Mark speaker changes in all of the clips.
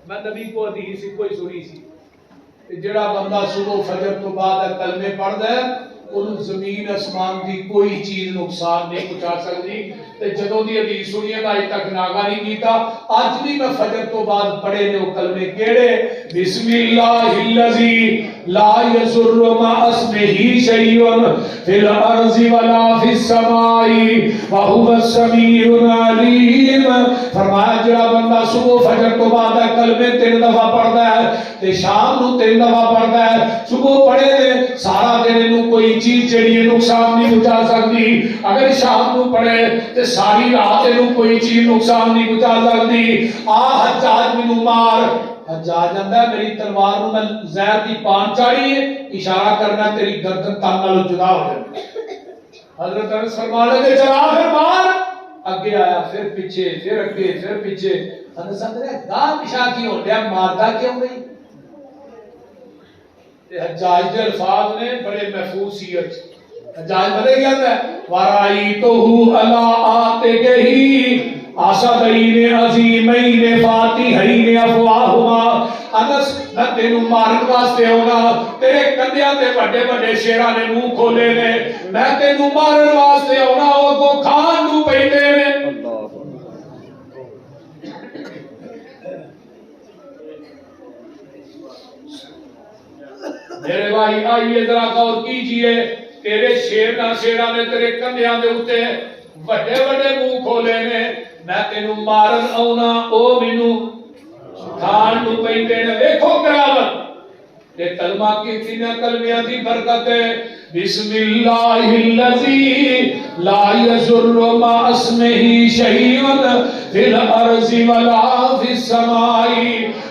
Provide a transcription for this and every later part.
Speaker 1: میں نبی کو حدیث کوئی سنی سی جڑا بندہ صبح فجر تو بعد کلمے پڑھدا ہے انہوں زمین اسمان دی کوئی چیز نقصان نہیں پہنچا سکتی تے جدوں دی حدیث سنی ہے اج تک ناغا نہیں کیتا اج بھی میں فجر تو بعد پڑھے نے وہ کلمے کیڑے بسم اللہ الذی لا یضر مع اسمہ شیء فی الارض ولا فی السماء وهو السمیع العلیم فرمایا جڑا بندہ صبح فجر تو بعد کلمے 3 دفعہ پڑھدا ہے تے شام نو 3 دفعہ پڑھدا ہے صبح پڑھے تے سارا دن نو کوئی چیز جڑی نقصان نہیں پہنچا سکتی اگر شام کو پڑھے تو ساری رات نو کوئی چیز نقصان نہیں پہنچا سکتی حجاج مینوں مار حجاج آندا میری تلوار نو میں زہر دی پان چاڑی ہے اشارہ کرنا تیری گردن تن نال جدا ہو جائے حضرت انس فرمان لگے چلا پھر مار اگے آیا پھر پیچھے پھر اگے پھر پیچھے انس نے گاہ پیچھا کیوں لیا ماردا کیوں نہیں حجاج کے الفاظ نے بڑے محفوظ سیرت حجاج بنے گیا ہے وَرَأَيْتُهُ عَلَىٰ آتِكَهِ أَسَدَيْنِ عَظِيمَيْنِ فَاتِحَيْنِ أَفْوَاهُمَا انس میں تینوں مارن واسطے ہونا تیرے کندھیاں تے بڑے بڑے شیراں نے منہ کھولے نے میں تینوں مارن واسطے ہونا او کو کھان نوں پیندے نے میرے بھائی آئیے ذرا غور کیجئے تیرے شیراں نے تیرے کندھیاں دے اوتے بڑے بڑے منہ کھولے نے میں تینوں مارن آونا او مینوں کھان نوں پیندے نے دیکھو کرامت تے کلمہ کتنا کلمیاں دی برکت ہے بسم اللہ الذی لا یضر مع اسمہ شیء فی الارض ولا فی السماء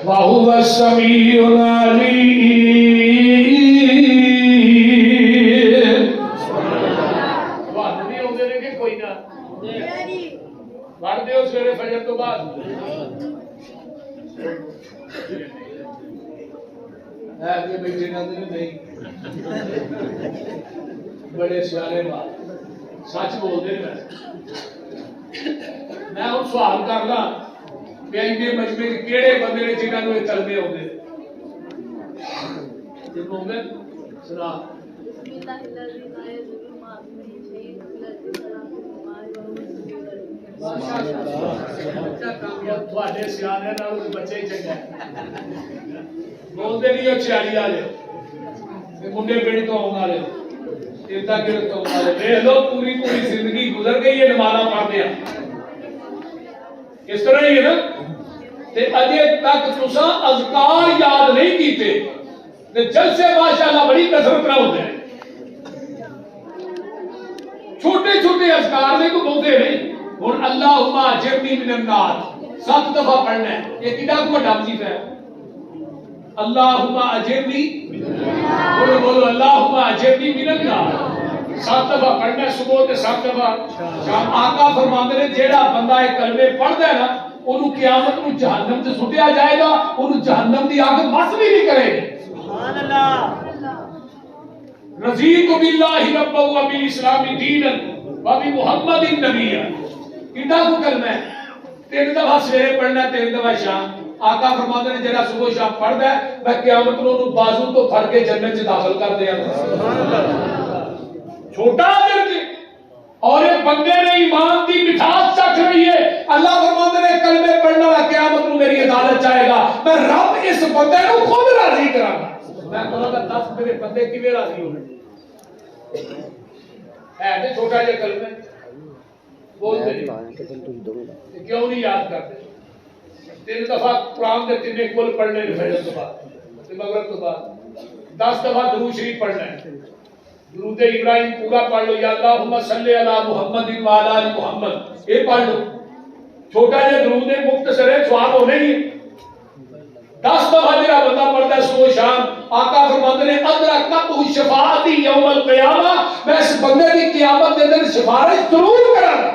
Speaker 1: وهو السمیع العلیم پڑھ دیو سویرے فجر تو بعد آگے بیٹھے نہ نہیں بڑے سیانے بات سچ بول دے میں ہوں سوال کرنا کہ انہیں مجمع کیڑے بندے نے جنہاں نوں یہ کلمے ہوندے ہوندے سنا تھوڑے سیانے نال بچے ہی چنگا بولتے نہیں چھیالی والے منڈے پیڑ تو آنے والے اتنا گرفت ہونے والے دیکھ لو پوری پوری زندگی گزر گئی ہے نمازاں پڑھتے ہیں اس طرح ہی ہے نا تے اجے تک تساں اذکار یاد نہیں کیتے تے جلسے ماشاءاللہ بڑی کثرت نہ ہوندے چھوٹے چھوٹے اذکار نے کو بولتے نہیں ہن اللہم اجرنی من النار 7 دفعہ پڑھنا ہے یہ کڈا کو بڑا وظیفہ ہے اللہم اجرنی بولو بولو اللہم اجرنی من النار 7 دفعہ پڑھنا ہے صبح تے 7 دفعہ شام آقا فرماندے نے جیڑا بندہ یہ کلمے پڑھدا ہے نا اونوں قیامت نوں جہنم تے سٹیا جائے گا اونوں جہنم دی آگ مس بھی نہیں کرے گی سبحان اللہ رضیت باللہ ربا و بالاسلام دینا و بمحمد نبیا کتنا کو کلمہ ہے 3 دفعہ سویرے پڑھنا ہے 3 دفعہ شام آقا فرماتے ہیں جڑا صبح شام پڑھدا ہے میں قیامت نوں انہوں بازو تو پھڑ کے جنت چ داخل کر دیا چھوٹا اجر جی اور ایک بندے نے ایمان دی مٹھاس چکھ رہی ہے اللہ فرماتے ہیں کلمے پڑھنا ہے قیامت نوں میری عدالت چاہے گا میں رب اس بندے کو خود راضی کراں گا میں کہوں گا 10 میرے بندے کیویں راضی ہونے ہے تے چھوٹا جہا کلمہ بولتے نہیں کیوں نہیں یاد کرتے 3 دفعہ قرآن کے 3 کل پڑھنے فجر تو بعد مغرب تو بعد 10 دفعہ درود شریف پڑھنا ہے درود ابراہیم پورا پڑھ لو یا اللہم صلی علی محمد و علی آل محمد یہ پڑھ لو چھوٹا جہا درود ہے مختصر ہے ثواب ہونے ہی 10 دفعہ جڑا بندہ پڑھتا ہے صبح شام آقا فرماتے ہیں ادرکت شفاعتی یوم القیامہ میں اس بندے کی قیامت کے دن سفارش ضرور کراں گا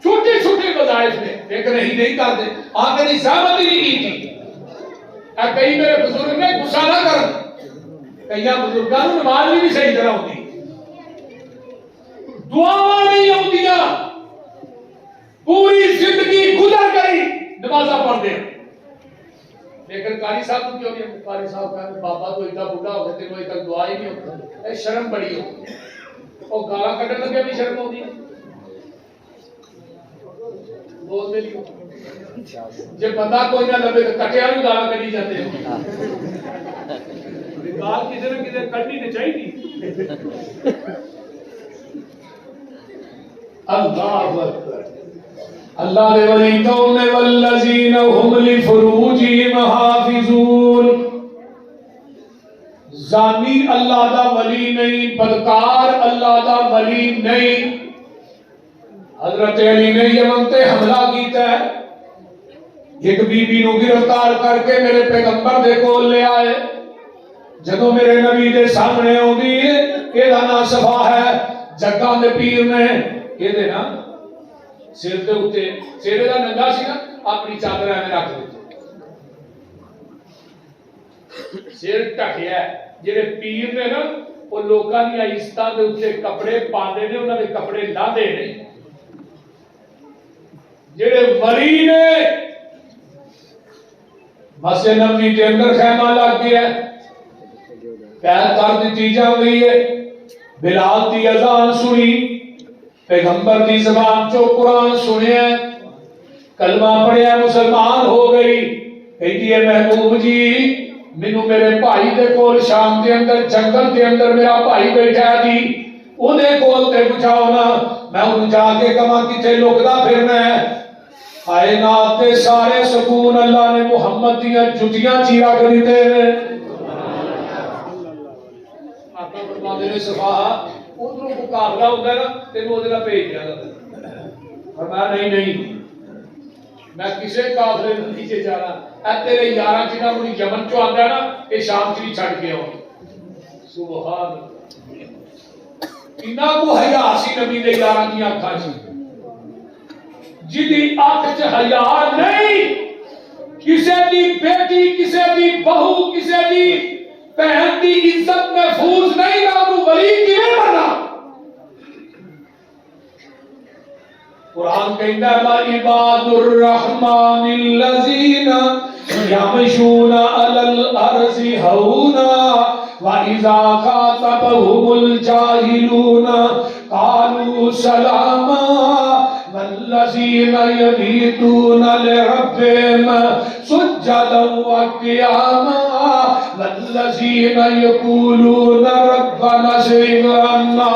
Speaker 1: چھوٹے چھوٹے وظائف نے لیکن نہیں کرتے آقا نے زحمت ہی نہیں کی تھی کئی میرے بزرگ نے غصہ نہ کر کئی بزرگاں نماز بھی نہیں صحیح طرح ہوتی دعاواں نہیں ہوندیاں پوری زندگی گزر گئی قاری صاحب کو کیوں نہیں؟ قاری صاحب کہتے بابا تو اتنا بڑھا ہو گیا تین اج تک دعا ہی نہیں ہوتی. شرم بڑی ہوتی ہے. اور گالا کٹن لگے بھی شرم ہوتی ہے. بولتے نہیں جی بندہ کوئی نہ لبے تو کٹیا بھی گالا کٹی جاتے ہیں. گال کسی نہ کسی کٹنی تو چاہیے. اللہ اکبر. اللہ دے ولی قوم والذین هم لفروجہم حافظون. زانی اللہ دا ولی نہیں، بدکار اللہ دا ولی نہیں. حضرت علی نے یمن تے حملہ کیتا ہے. ایک بی بی نو گرفتار کر کے میرے پیغمبر دے کول لے آئے. جدوں میرے نبی دے سامنے آندی اے دا نام صفا ہے. جگاں دے پیر نے اے دے نا سر دے اوتے سر دا ننگا سی نا اپنی چادر ایویں رکھ دتی. سر ٹکیا جڑے پیر نے نا وہ لوکاں دی عزتاں دے اوتے کپڑے پاندے نے، انہاں دے کپڑے لاندے نہیں. جڑے ولی نے مسجد نبوی کے اندر خیمہ لگ گیا ہے، قید کر دیتی جاندی ہے. بلال دی اذان سنی، پیغمبر دی زبان چو قرآن سنیا، کلمہ پڑھیا، مسلمان ہو گئی. کہتی ہے محبوب جی مینوں میرے بھائی دے کول شام دے اندر جنگل دے اندر میرا بھائی بیٹھا جی اودے کول تے پہنچاؤ نا، میں انہوں جا کے کہاں کتے لکدا پھرنا ہے. کائنات دے سارے سکون اللہ نے محمد دیاں جتیاں چیرا کر دیتے ہیں. آقا فرماتے نے صفا ادھروں مقابلہ ہوتا ہے نا تینوں ادھر نہ بھیج دیا جاتا. فرمایا نہیں نہیں میں کسے قافلے کے نیچے جانا. اے تیرے یاراں جنہاں نوں یمن چوں آندا ہے نا اے شام چ بھی چھڈ کے آؤ. سبحان اللہ. انہاں کو حیا سی نبی دے یاراں دی اکھاں چ، جدی اکھ چ حیا نہیں. کسے دی بیٹی، کسے دی بہو، کسے دی بہن دی عزت محفوظ نہیں رہا تو ولی کیویں بنا؟ قرآن کہتا ہے وَعِبَادُ الرَّحْمَنِ الَّذِينَ يَمْشُونَ عَلَى الْأَرْضِ هَوْنًا وَإِذَا خَاطَبَهُمُ الْجَاهِلُونَ قَالُوا سَلَامًا وَالَّذِينَ يَبِيتُونَ لِرَبِّهِمْ سُجَّدًا وَقِيَامًا وَالَّذِينَ يَقُولُونَ رَبَّنَا اصْرِفْ عَنَّا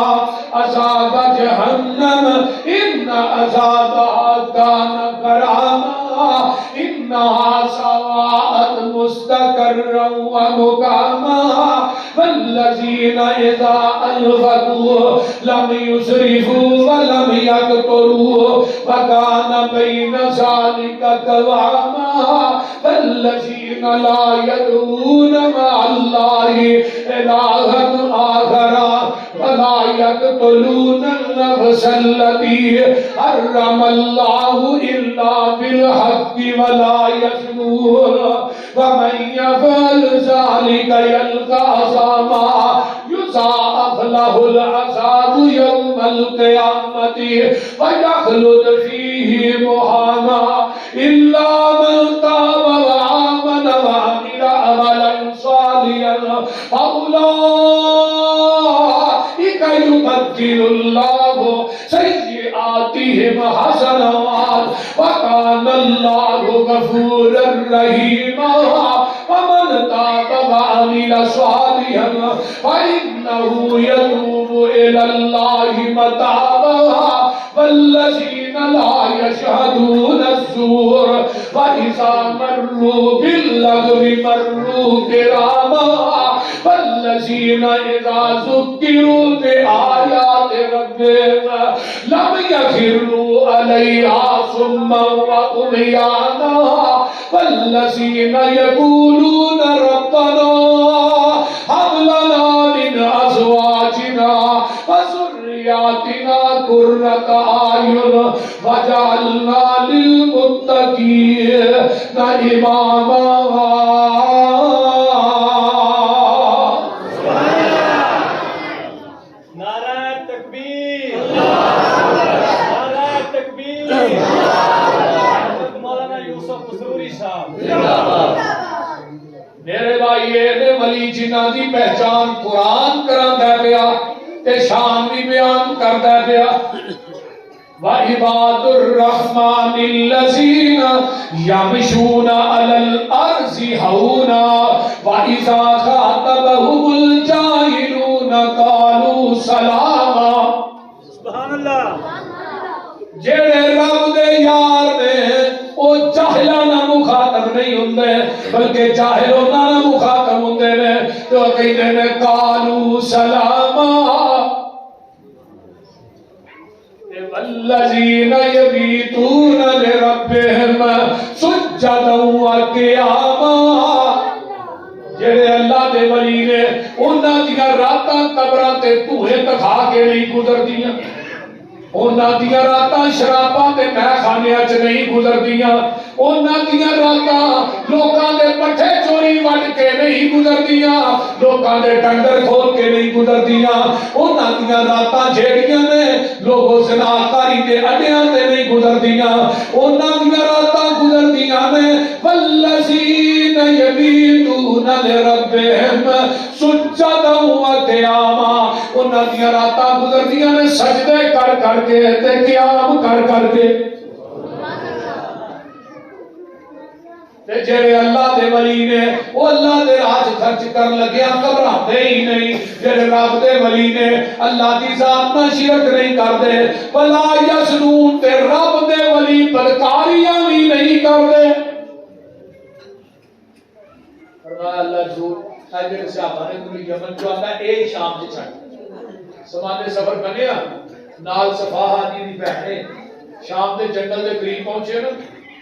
Speaker 1: عَذَابَ جَهَنَّمَ إِنَّ عَذَابَهَا كَانَ غَرَامًا إِنَّهَا سَاءَتْ مُسْتَقَرًّا وَمُقَامًا وَالَّذِينَ إِذَا أَنفَقُوا لَمْ يُسْرِفُوا وَلَمْ يَقْتُرُوا وَكَانَ بَيْنَ ذَلِكَ قَوَامًا وَالَّذِينَ لَا يَدْعُونَ مَعَ اللَّهِ إِلَٰهًا آخَرَ وَلَا يَقْتُلُونَ النَّفْسَ الَّتِي حَرَّمَ اللَّهُ إِلَّا بِالْحَقِّ وَلَا يَزْنُونَ وَمَن يَفْعَلْ ذَلِكَ يَلْقَ أَثَامًا يُضَاعَفْ لَهُ الْعَذَابُ يَوْمَ الْقِيَامَةِ وَيَخْلُدْ فِيهِ مُهَانًا إِلَّا مَن تَابَ وَآمَنَ وَعَمِلَ عَمَلًا صَالِحًا فَأُولَٰئِكَ يُبَدِّلُ اللَّهُ سَيِّئَاتِهِمْ حَسَنَاتٍ وَكَانَ اللَّهُ غَفُورًا رَّحِيمًا وَمَن تَابَ وَعَمِلَ صَالِحًا فَإِنَّهُ يَتُوبُ إِلَى اللَّهِ مَتَابًا وَالَّذِينَ لَا يَشْهَدُونَ الزُّورَ وَإِذَا مَرُّوا بِاللَّغْوِ مَرُّوا كِرَامًا وَالَّذِينَ إِذَا ذُكِّرُوا بِآيَاتِ رَبِّهِمْ لَمْ يَخِرُّوا عَلَيْهَا صُمًّا وَعُمْيَانًا وَالَّذِينَ يَقُولُونَ رَبَّنَا هَبْ لَنَا مِنْ أَزْوَاجِنَا وَذُرِّيَّاتِنَا قُرَّةَ أَعْيُنٍ وَاجْعَلْنَا لِلْمُتَّقِينَ إِمَامًا. فرمائیے نے ولی جنہ دی پہچان قرآن کراندا پیا تے شان بھی بیان کردا پیا وَعِبَادُ الرَّحْمَنِ الَّذِينَ يَمْشُونَ عَلَى الْأَرْضِ هَوْنًا وَإِذَا خَاطَبَهُمُ الْجَاهِلُونَ قَالُوا سَلَامًا
Speaker 2: سبحان اللہ
Speaker 1: جڑے رب دے یار نے او جاہلاں مخاطب نہیں ہوندے بلکہ جاہلوں نال مخاطب ہوندے نے تو کہندے نے قالوا سلاما والذین یبیتون لربہم سجدا وقیاما جڑے اللہ دے ولی نے انہاں دیاں راتاں قبراں تے دھوئے تکھا کے نہیں گزردیاں انہاں دیاں راتاں شراباں تے میخانیاں چ نہیں گزردیاں انہاں دیاں راتاں لوکاں دے پٹھے چوری وڈ کے نہیں گزردیاں لوکاں دے ڈنگر کھول کے نہیں گزردیاں انہاں دیاں راتاں جیڑیاں نے لوگوں زناکاری دے اڈیاں تے نہیں گزردیاں انہاں دیاں راتاں گزردیاں نے والذین یبیتون لربہم سجدا وقیاما انہاں دیاں راتاں گزردیاں نے سجدے کر کر کے تے قیام کر کر کے تے جڑے اللہ دے ولی نے وہ اللہ دے راہ خرچ کرن لگیا گھبراتے ہی نہیں جڑے رب دے ولی نے اللہ دی ذات نال شرک نہیں کردے ولا یزنون تے رب دے ولی بدکاریاں بھی نہیں کردے فرمایا اللہ جھوٹ اجر صحابہ نے مجھے یمن جو آتا ہے اے شام سے چھڑ سمانے سفر بنیا نال صفاہ دی دی بہنے شام دے جنگل دے قریب پہنچے نا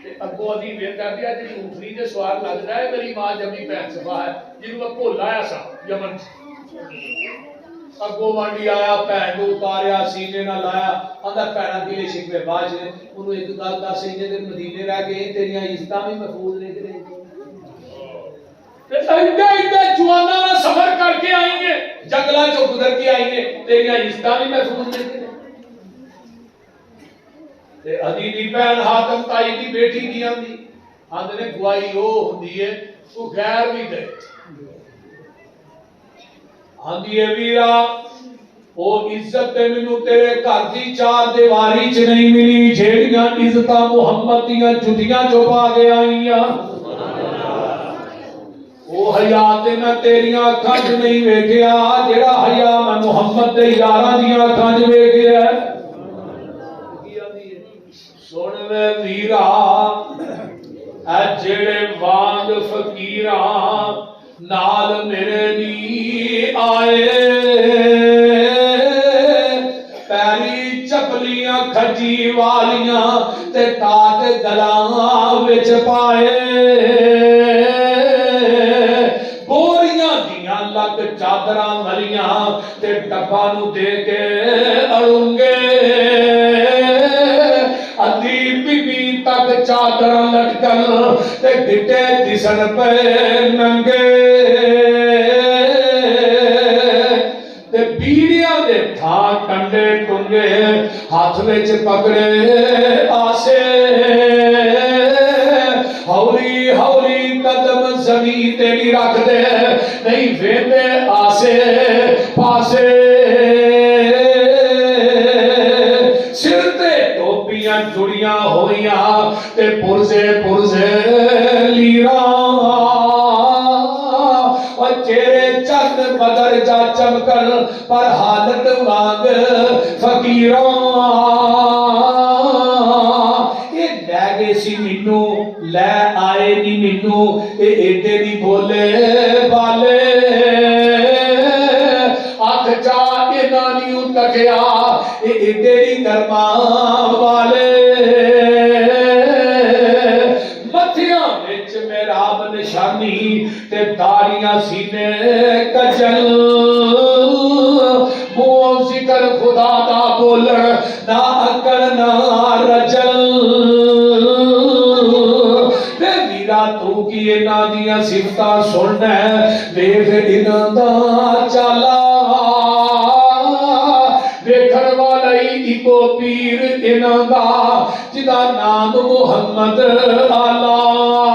Speaker 1: تے اگوں ادی ویٹ کر دیا جی اونٹنی دے سوار لگدا ہے میری ماں جمی بہن صفاہ ہے جنوں میں بھول آیا سا یمن اگوں وانڈی آیا بہن کو اتاریا سینے نال لایا آندا بہنا کی شکوے باج نے اونوں ایک گل دس انج دے مدینے رہ گئے تیریاں عزتاں بھی محفوظ نے کہ نہیں ایڈے جواناں نال سفر کر کے آئیں گے جنگلاں چوں گزر کے آئیں گے تیریاں عزتاں بھی محفوظ نے تے ادی دی بہن حاتم تائی دی بیٹی کی آندی آندے نے گواہی او ہوندی ہے تو غیر بھی دے آندی ہے ویرا او عزت تے مینوں تیرے گھر دی چار دیواری چ نہیں ملی جیڑیاں عزتاں محمد دیاں جُتیاں چوں پا کے آئیاں او حیا تے میں تیریاں اکھاں وچ نہیں ویکھیا جیڑا حیا میں محمد دے یاراں دیاں اکھاں وچ ویکھیا سن وے ویرا اے جڑے وانگ فقیراں نال میرے نی آئے پیری چپلیاں کھجی والیاں تے تاج گلاں وچ پائے لگ چادراں ملیاں تے ڈبا نو دے کے اڑونگے ادھی بی بی تک چادراں لٹکن تے گٹے دسن پہ ننگے تے بیڑیاں دے تھا کنڈے ٹنگے ہاتھ وچ پکڑے آسے ہولی ہولی قدم زمین تے نہیں رکھ دے نہیں ویندے آسے پاسے سر تے ٹوپیاں جڑیاں ہوئیاں تے پرزے پرزے لیراں اور چہرے چند بدر جا چمکن پر حالت وانگ فقیراں سی مینوں لے آئے نی مینوں اے ایڈے دی بولے بالے اکھ چا انہاں نیوں تکیا اے ایڈے دی گرما والے متھیاں وچ محراب نشانی تے داڑیاں سینے کجل منہ ذکر خدا دا بولن نہ اکڑ نہ رجل تو کی انہاں دیاں صفتاں سننا ویکھ انہاں دا چالا ویکھن والا اکو پیر انہاں دا جدا نام محمد آلہ